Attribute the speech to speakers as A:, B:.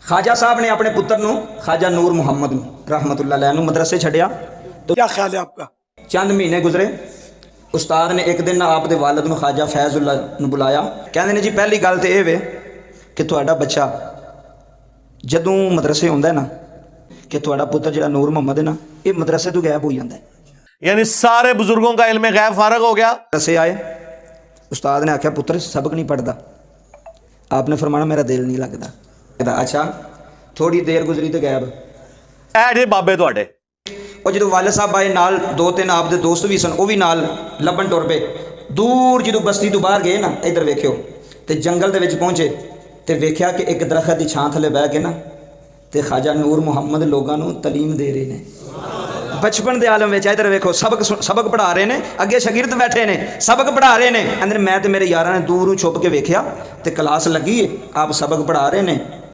A: खाजा साहब ने अपने पुत्र नूं खाजा नूर मुहम्मद रहमतुल्लाह अलैह नूं मदरसे छड्डिया। तो
B: क्या ख्याल है आपका?
A: चंद महीने गुजरे, उस्ताद ने एक दिन आप दे वालिद नूं खाजा फैजुल्ला नूं बुलाया। कहंदे ने जी पहली गल तो यह वे कि तुहाडा बच्चा जदों मदरसे आउंदा है ना कि तुहाडा पुत्र जिहड़ा नूर मुहम्मद है ना ये मदरसे तो गायब हो जाता है।
C: यानी सारे बुजुर्गों का इल्म गैब फारग हो गया।
A: मदरसे आए, उस्ताद ने आख्या पुत्र सबक नहीं पढ़ता। आपने फरमाना मेरा दिल नहीं लगता। अच्छा थोड़ी देर गुजरी तो गायब।
C: ऐ जे बाबे तुहाडे
A: और जो वाले साहब आए नाल दो तीन आप दे दोस्त भी सन वो भी नाल लभन टुर पे। दूर जो बस्ती तो बाहर गए ना इधर वेख्यो तो जंगल दे विच पहुंचे तो वेख्या कि एक दरखत की छां थले बह के ना तो खाजा नूर मुहम्मद लोगों को तलीम दे रहे हैं बचपन के आलम में। इधर वेखो सबक पढ़ा रहे हैं, अगे शागिर्द बैठे ने सबक पढ़ा रहे हैं। अंदर मैं तो मेरे यार ने दूरों छुप के वेख्या तो क्लास लगी है आप सबक पढ़ा रहे हैं